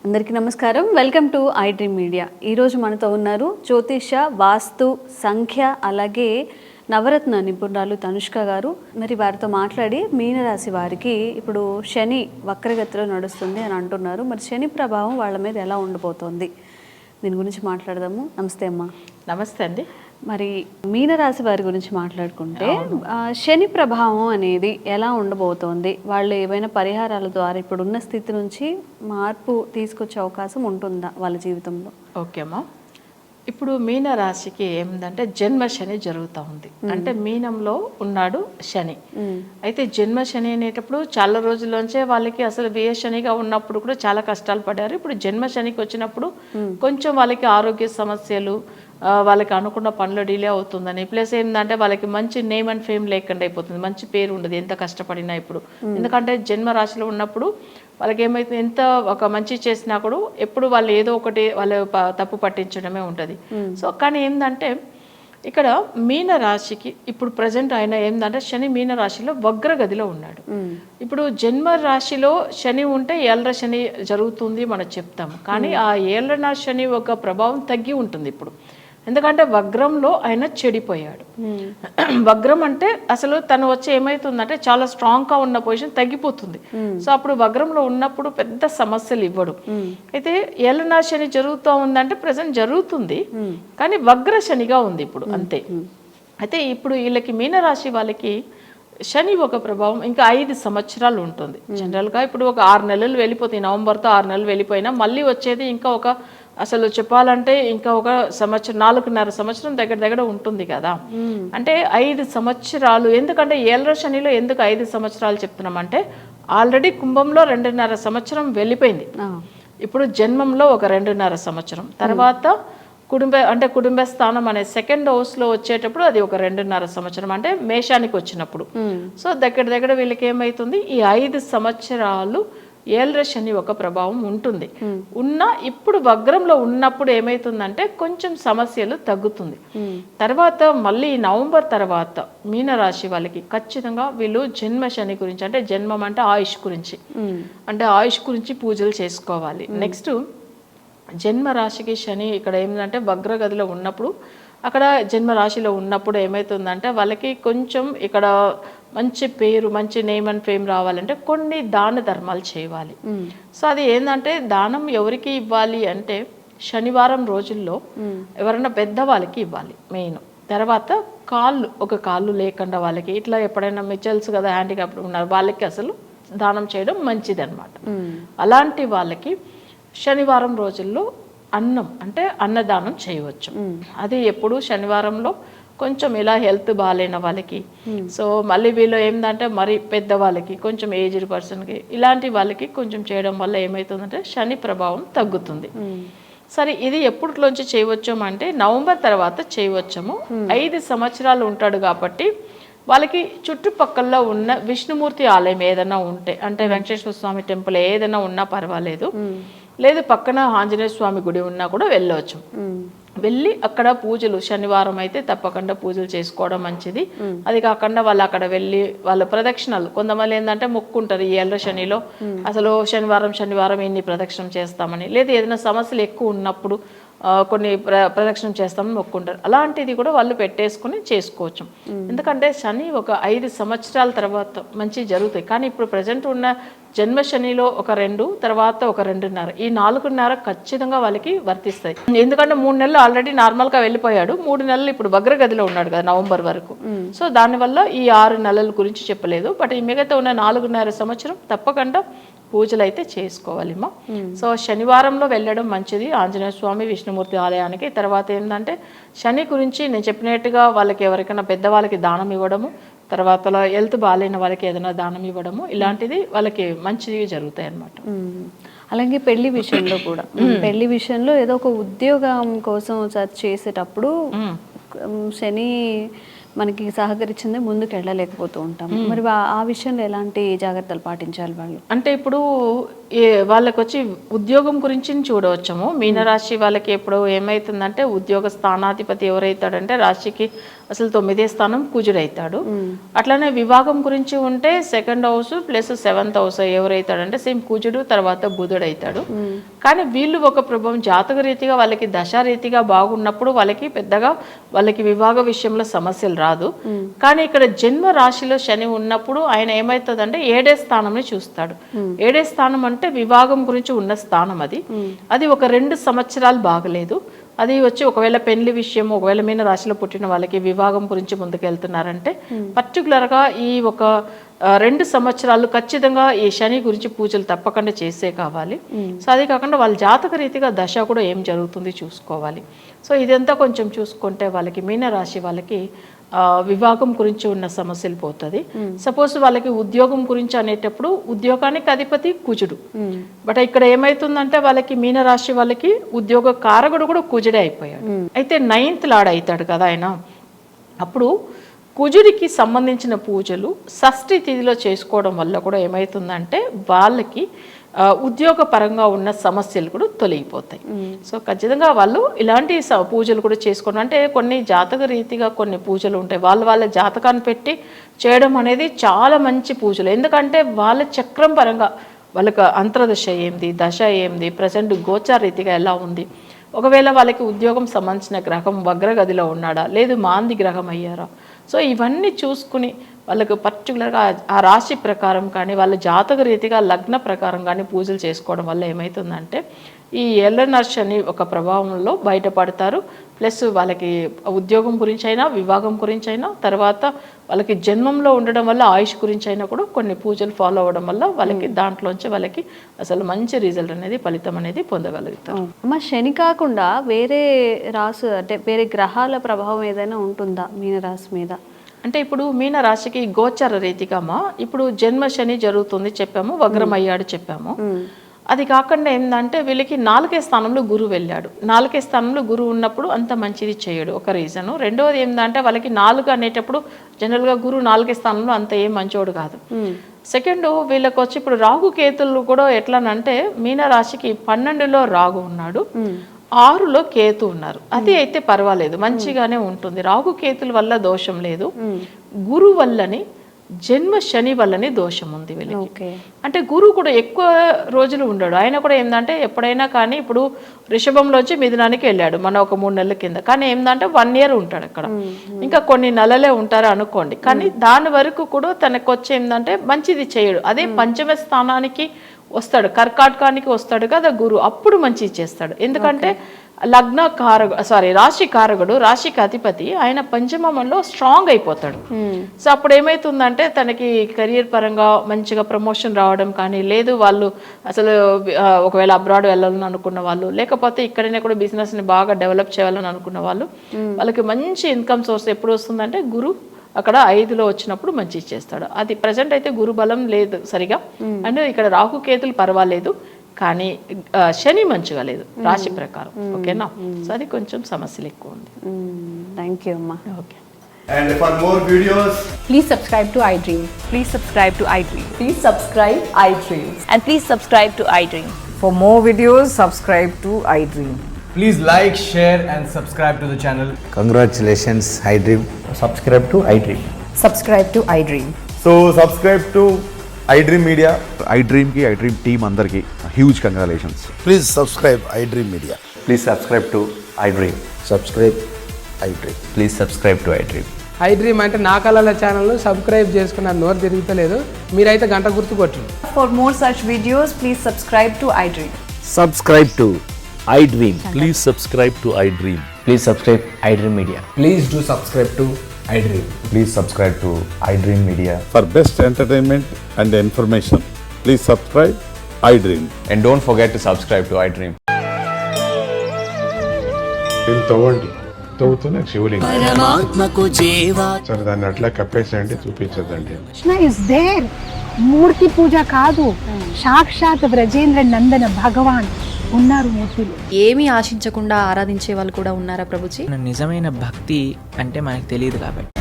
అందరికీ నమస్కారం. Welcome to I dream media. ఈరోజు మనతో ఉన్నారు జ్యోతిష, వాస్తు, సంఖ్య అలాగే నవరత్న నిపుణురాలు తనుష్క గారు. మరి వారితో మాట్లాడి మీనరాశి వారికి ఇప్పుడు శని వక్రగతిలో నడుస్తుంది అని అంటున్నారు. మరి శని ప్రభావం వాళ్ళ మీద ఎలా ఉండబోతోంది, దీని గురించి మాట్లాడదాము. నమస్తే అమ్మా. నమస్తే అండి. మరి మీనరాశి వారి గురించి మాట్లాడుకుంటే శని ప్రభావం అనేది ఎలా ఉండబోతోంది, వాళ్ళు ఏవైనా పరిహారాల ద్వారా ఇప్పుడున్న స్థితి నుంచి మార్పు తీసుకొచ్చే అవకాశం ఉంటుందా వాళ్ళ జీవితంలో? ఓకే అమ్మా, ఇప్పుడు మీన రాశికి ఏమిందంటే జన్మ శని జరుగుతూ ఉంది. అంటే మీనంలో ఉన్నాడు శని. అయితే జన్మ శని అనేటప్పుడు చాలా రోజుల్లోంచే వాళ్ళకి అసలు వ్యయ శనిగా ఉన్నప్పుడు కూడా చాలా కష్టాలు పడ్డారు. ఇప్పుడు జన్మ శనికి వచ్చినప్పుడు కొంచెం వాళ్ళకి ఆరోగ్య సమస్యలు, వాళ్ళకి అనుకున్న పనులు డిలే అవుతుందని, ప్లస్ ఏంటంటే వాళ్ళకి మంచి నేమ్ అండ్ ఫేమ్ లేకుండా అయిపోతుంది, మంచి పేరు ఉండదు ఎంత కష్టపడినా ఇప్పుడు. ఎందుకంటే జన్మ రాశిలో ఉన్నప్పుడు వాళ్ళకి ఏమైతుంది, ఎంత ఒక మంచి చేసినా కూడా ఎప్పుడు వాళ్ళు ఏదో ఒకటి వాళ్ళు తప్పు పట్టించడమే ఉంటుంది. సో కానీ ఏంటంటే ఇక్కడ మీన రాశికి ఇప్పుడు ప్రజెంట్ ఆయన ఏంటంటే శని మీన రాశిలో వగ్రగదిలో ఉన్నాడు. ఇప్పుడు జన్మ రాశిలో శని ఉంటే ఏళ్ళ శని జరుగుతుంది మనం చెప్తాము, కానీ ఆ ఏళ్ళ శని ఒక ప్రభావం తగ్గి ఉంటుంది ఇప్పుడు. ఎందుకంటే వగ్రంలో ఆయన చెడిపోయాడు. వగ్రం అంటే అసలు తను వచ్చి ఏమవుతుందంటే చాలా స్ట్రాంగ్గా ఉన్న పొజిషన్ తగ్గిపోతుంది. సో అప్పుడు వగ్రంలో ఉన్నప్పుడు పెద్ద సమస్యలు ఇవ్వడు. అయితే ఏళ్ళ శని జరుగుతూ ఉందంటే ప్రజెంట్ జరుగుతుంది, కానీ వగ్ర శనిగా ఉంది ఇప్పుడు అంతే. అయితే ఇప్పుడు వీళ్ళకి మీనరాశి వాళ్ళకి శని ఒక ప్రభావం ఇంకా 5 సంవత్సరాలు ఉంటుంది. జనరల్గా ఇప్పుడు ఒక 6 నెలలు వెళ్ళిపోతాయి, నవంబర్తో 6 నెలలు వెళ్ళిపోయినా మళ్ళీ వచ్చేది ఇంకా ఒక అసలు చెప్పాలంటే ఇంకా ఒక సంవత్సరం 4.5 సంవత్సరం దగ్గర ఉంటుంది కదా. అంటే 5 సంవత్సరాలు. ఎందుకంటే ఏళ్ళ శనిలో ఎందుకు 5 సంవత్సరాలు చెప్తున్నామంటే ఆల్రెడీ కుంభంలో 2.5 సంవత్సరం వెళ్ళిపోయింది. ఇప్పుడు జన్మంలో ఒక 2.5 సంవత్సరం తర్వాత కుటుంబ స్థానం అనే సెకండ్ హౌస్లో వచ్చేటప్పుడు అది ఒక 2.5 సంవత్సరం, అంటే మేషానికి వచ్చినప్పుడు. సో దగ్గర వీళ్ళకి ఏమవుతుంది, ఈ 5 సంవత్సరాలు ఏళ్ళ శని ఒక ప్రభావం ఉంటుంది. ఇప్పుడు వగ్రంలో ఉన్నప్పుడు ఏమైతుందంటే కొంచెం సమస్యలు తగ్గుతుంది. తర్వాత మళ్ళీ నవంబర్ తర్వాత మీనరాశి వాళ్ళకి ఖచ్చితంగా వీళ్ళు జన్మ శని గురించి, అంటే జన్మం అంటే ఆయుష్ గురించి, అంటే ఆయుష్ గురించి పూజలు చేసుకోవాలి. నెక్స్ట్ జన్మ రాశికి శని ఇక్కడ ఏమిటంటే వగ్రగదిలో ఉన్నప్పుడు, అక్కడ జన్మ రాశిలో ఉన్నప్పుడు ఏమవుతుందంటే వాళ్ళకి కొంచెం ఇక్కడ మంచి పేరు, మంచి నేమ్ అండ్ ఫేమ్ రావాలంటే కొన్ని దాన ధర్మాలు చేయాలి. సో అది ఏంటంటే దానం ఎవరికి ఇవ్వాలి అంటే శనివారం రోజుల్లో ఎవరైనా పెద్దవాళ్ళకి ఇవ్వాలి మెయిన్. తర్వాత కాళ్ళు లేకుండా వాళ్ళకి ఇట్లా ఎప్పుడైనా మిచల్స్ కదా హ్యాండిక్యాప్డ్ ఉన్నారు వాళ్ళకి అసలు దానం చేయడం మంచిది అనమాట. అలాంటి వాళ్ళకి శనివారం రోజుల్లో అన్నదానం చేయవచ్చు. అది ఎప్పుడు శనివారంలో కొంచెం ఇలా హెల్త్ బాగాలేని వాళ్ళకి, సో మళ్ళీ వీళ్ళు ఏంటంటే మరి పెద్దవాళ్ళకి, కొంచెం ఏజ్డ్ పర్సన్కి, ఇలాంటి వాళ్ళకి కొంచెం చేయడం వల్ల ఏమవుతుందంటే శని ప్రభావం తగ్గుతుంది. సరే ఇది ఎప్పటిలోంచి చేయవచ్చు అంటే నవంబర్ తర్వాత చేయవచ్చము. 5 సంవత్సరాలు ఉంటాడు కాబట్టి వాళ్ళకి చుట్టుపక్కల ఉన్న విష్ణుమూర్తి ఆలయం ఏదైనా ఉంటే, అంటే వెంకటేశ్వర స్వామి టెంపుల్ ఏదైనా ఉన్నా పర్వాలేదు, లేదు పక్కన ఆంజనేయ స్వామి గుడి ఉన్నా కూడా వెళ్ళవచ్చు. వెళ్ళి అక్కడ పూజలు శనివారం అయితే తప్పకుండా పూజలు చేసుకోవడం మంచిది. అది కాకుండా వాళ్ళు అక్కడ వెళ్ళి వాళ్ళ ప్రదక్షిణలు, కొంతమంది ఏంటంటే మొక్కుంటారు ఈ ఏళ్ళ శనిలో అసలు శనివారం ఇన్ని ప్రదక్షిణం చేస్తామని, లేదా ఏదైనా సమస్యలు ఎక్కువ ఉన్నప్పుడు కొన్ని ప్రదక్షిణం చేస్తామని మొక్కుంటారు. అలాంటిది కూడా వాళ్ళు పెట్టేసుకుని చేసుకోవచ్చు. ఎందుకంటే శని ఒక 5 సంవత్సరాల తర్వాత మంచి జరుగుతాయి, కానీ ఇప్పుడు ప్రజెంట్ ఉన్న జన్మ శనిలో ఒక 2, తర్వాత ఒక 2.5, ఈ 4.5 ఖచ్చితంగా వాళ్ళకి వర్తిస్తాయి. ఎందుకంటే 3 నెలలు ఆల్రెడీ నార్మల్గా వెళ్ళిపోయాడు, 3 నెలలు ఇప్పుడు వగ్రగదిలో ఉన్నాడు కదా నవంబర్ వరకు. సో దానివల్ల ఈ 6 నెలల గురించి చెప్పలేదు, బట్ ఈ మిగతా ఉన్న 4.5 సంవత్సరం తప్పకుండా పూజలు అయితే చేసుకోవాలిమ్మా. సో శనివారంలో వెళ్ళడం మంచిది ఆంజనేయ స్వామి విష్ణుమూర్తి ఆలయానికి. తర్వాత ఏంటంటే శని గురించి నేను చెప్పినట్టుగా వాళ్ళకి ఎవరికైనా పెద్దవాళ్ళకి దానం ఇవ్వడము, తర్వాత హెల్త్ బాగాలేని వాళ్ళకి ఏదైనా దానం ఇవ్వడము, ఇలాంటిది వాళ్ళకి మంచిగా జరుగుతాయి అన్నమాట. అలాగే పెళ్లి విషయంలో కూడా, పెళ్లి విషయంలో ఏదో ఒక ఉద్యోగం కోసం సర్చ్ చేసేటప్పుడు శని మనకి సహకరించింది ముందుకు వెళ్ళలేకపోతూ ఉంటాం. మరి ఆ విషయంలో ఎలాంటి జాగ్రత్తలు పాటించాలి వాళ్ళు? అంటే ఇప్పుడు వాళ్ళకి వచ్చి ఉద్యోగం గురించి చూడవచ్చాము. మీనరాశి వాళ్ళకి ఎప్పుడు ఏమవుతుందంటే ఉద్యోగ స్థానాధిపతి ఎవరైతాడంటే రాశికి అసలు 9వ స్థానం కుజుడైతాడు. అట్లానే వివాహం గురించి ఉంటే 2nd house plus 7th house ఎవరైతాడంటే సేమ్ కుజుడు తర్వాత బుధుడు అవుతాడు. కానీ వీళ్ళు ఒక ప్రభావం జాతక రీతిగా వాళ్ళకి దశారీతిగా బాగున్నప్పుడు వాళ్ళకి పెద్దగా వాళ్ళకి వివాహ విషయంలో సమస్యలు రాదు. కానీ ఇక్కడ జన్మ రాశిలో శని ఉన్నప్పుడు ఆయన ఏమవుతుందంటే 7వ స్థానంని చూస్తాడు. 7వ స్థానం అంటే వివాహం గురించి ఉన్న స్థానం. అది ఒక 2 సంవత్సరాలు బాగలేదు. అది వచ్చి ఒకవేళ పెళ్లి విషయం, ఒకవేళ మీన రాశిలో పుట్టిన వాళ్ళకి వివాహం గురించి ముందుకెళ్తున్నారంటే పర్టికులర్గా ఈ ఒక 2 సంవత్సరాలు ఖచ్చితంగా ఈ శని గురించి పూజలు తప్పకుండా చేసే కావాలి. సో అది కాకుండా వాళ్ళ జాతక రీతిగా దశ కూడా ఏం జరుగుతుంది చూసుకోవాలి. సో ఇదంతా కొంచెం చూసుకుంటే వాళ్ళకి మీనరాశి వాళ్ళకి వివాహం గురించి ఉన్న సమస్యలు పోతుంది. సపోజ్ వాళ్ళకి ఉద్యోగం గురించి అనేటప్పుడు ఉద్యోగానికి అధిపతి కుజుడు. బట్ ఇక్కడ ఏమైతుందంటే వాళ్ళకి మీనరాశి వాళ్ళకి ఉద్యోగ కారకుడు కూడా కుజుడే అయిపోయాడు. అయితే 9th లార్డ్ అవుతాడు కదా ఆయన. అప్పుడు కుజుడికి సంబంధించిన పూజలు షష్ఠి తిథిలో చేసుకోవడం వల్ల కూడా ఏమవుతుందంటే వాళ్ళకి ఉద్యోగ పరంగా ఉన్న సమస్యలు కూడా తొలగిపోతాయి. సో ఖచ్చితంగా వాళ్ళు ఇలాంటి పూజలు కూడా చేసుకోవడం, అంటే కొన్ని జాతక రీతిగా కొన్ని పూజలు ఉంటాయి, వాళ్ళ జాతకాన్ని పెట్టి చేయడం అనేది చాలా మంచి పూజలు. ఎందుకంటే వాళ్ళ చక్రం పరంగా వాళ్ళకి అంతర్దశ ఏంది, దశ ఏంది, ప్రజెంట్ గోచార రీతిగా ఎలా ఉంది, ఒకవేళ వాళ్ళకి ఉద్యోగం సంబంధించిన గ్రహం వగ్రగదిలో ఉన్నాడా, లేదు మాంది గ్రహం అయ్యారా, సో ఇవన్నీ చూసుకుని వాళ్ళకు పర్టికులర్గా ఆ రాశి ప్రకారం కానీ వాళ్ళ జాతక రీతిగా లగ్న ప్రకారం కానీ పూజలు చేసుకోవడం వల్ల ఏమవుతుందంటే ఈ ఎల్లనర్ శని ఒక ప్రభావంలో బయటపడతారు. ప్లస్ వాళ్ళకి ఉద్యోగం గురించి అయినా, వివాహం గురించి అయినా, తర్వాత వాళ్ళకి జన్మంలో ఉండడం వల్ల ఆయుష్ గురించి అయినా కూడా కొన్ని పూజలు ఫాలో అవ్వడం వల్ల వాళ్ళకి దాంట్లోంచి వాళ్ళకి అసలు మంచి రిజల్ట్ అనేది, ఫలితం అనేది పొందగలుగుతారు. అమ్మ, శని కాకుండా వేరే రాసు అంటే వేరే గ్రహాల ప్రభావం ఏదైనా ఉంటుందా మీనరాశి మీద? అంటే ఇప్పుడు మీన రాశికి గోచర రీతిగా ఇప్పుడు జన్మ శని జరుగుతుంది చెప్పాము, వగ్రం అయ్యాడు చెప్పాము. అది కాకుండా ఏంటంటే వీళ్ళకి 4వ స్థానంలో గురువు వెళ్ళాడు. 4వ స్థానంలో గురువు ఉన్నప్పుడు అంత మంచిది చేయడు, ఒక రీజను. రెండవది ఏంటంటే వాళ్ళకి 4 అనేటప్పుడు జనరల్గా గురువు 4వ స్థానంలో అంత ఏం మంచోడు కాదు. సెకండ్ వీళ్ళకి వచ్చి ఇప్పుడు రాహు కేతులు కూడా ఎట్లానంటే మీన రాశికి 12లో రాహు ఉన్నాడు, 6లో కేతు ఉన్నారు. అది అయితే పర్వాలేదు, మంచిగానే ఉంటుంది. రాహు కేతుల వల్ల దోషం లేదు, గురు వల్లని జన్మ శని వల్లని దోషం ఉంది వీళ్ళకి. అంటే గురువు కూడా ఎక్కువ రోజులు ఉండడు. ఆయన కూడా ఏంటంటే ఎప్పుడైనా కానీ ఇప్పుడు వృషభంలోంచి మిథునానికి వెళ్ళాడు మన ఒక 3 నెలల కింద, కానీ ఏంటంటే 1 year ఉంటాడు అక్కడ, ఇంకా కొన్ని నెలలే ఉంటారు అనుకోండి. కానీ దాని వరకు కూడా తనకు వచ్చి ఏంటంటే మంచిది చేయడు. అదే 5వ స్థానానికి వస్తాడు, కర్కాటకానికి వస్తాడు కదా గురు, అప్పుడు మంచి చేస్తాడు. ఎందుకంటే రాశి కారకుడు, రాశికి అధిపతి, ఆయన పంచమంలో స్ట్రాంగ్ అయిపోతాడు. సో అప్పుడు ఏమైతుందంటే తనకి కెరియర్ పరంగా మంచిగా ప్రమోషన్ రావడం కానీ, లేదు వాళ్ళు అసలు ఒకవేళ అబ్రాడ్ వెళ్ళాలని అనుకున్న వాళ్ళు, లేకపోతే ఇక్కడనే కూడా బిజినెస్ని బాగా డెవలప్ చేయాలని అనుకున్న వాళ్ళు, వాళ్ళకి మంచి ఇన్కమ్ సోర్స్ ఎప్పుడు వస్తుందంటే గురు అక్కడ 5లో వచ్చినప్పుడు మంచి చేస్తాడు. అది ప్రజెంట్ అయితే గురు బలం లేదు సరిగా, అండ్ ఇక్కడ రాహు కేతులు పర్వాలేదు, కానీ శని మంచిగా లేదు రాశి ప్రకారం. ఓకేనా? సో అది కొంచెం సమస్యలు ఎక్కువ ఉంది. థ్యాంక్ యూ అమ్మా. Okay. And for more videos, please subscribe to iDream. Please subscribe to iDream. Please subscribe iDream. And please subscribe to iDream. For more videos, subscribe to iDream. please like, share and subscribe to the channel. Congratulations, iDream. Subscribe to iDream. Subscribe to iDream. So subscribe to iDream Media. iDream ki iDream team andarki huge congratulations. Please subscribe iDream Media. Please subscribe to iDream. Subscribe iDream. Please subscribe to iDream. iDream అంటే నా కళల ఛానల్ను subscribe చేసుకున్న నోరు తిరుగుతలేదు, మీరైతే గంట గుర్తు కొట్టండి. For more such videos, please subscribe to iDream. Subscribe to iDream. Please subscribe to iDream. Please subscribe iDream Media. Please do subscribe to iDream. Please subscribe to iDream Media. For best entertainment and information, please subscribe iDream. And don't forget to subscribe to iDream. తవ్వండి, తవ్వుతూనే శివలింగం. సరే దాన్ని అట్లా కప్పేసేయండి, చూపించదండి. Krishna is there. మూర్తి పూజ కాదు, సాక్షాత్ బ్రజేంద్ర నందన భగవాన్ ఉన్నారు మూర్తిలో. ఏమీ ఆశించకుండా ఆరాధించే వాళ్ళు కూడా ఉన్నారా ప్రభుజీ? నిజమైన భక్తి అంటే మనకు తెలియదు కాబట్టి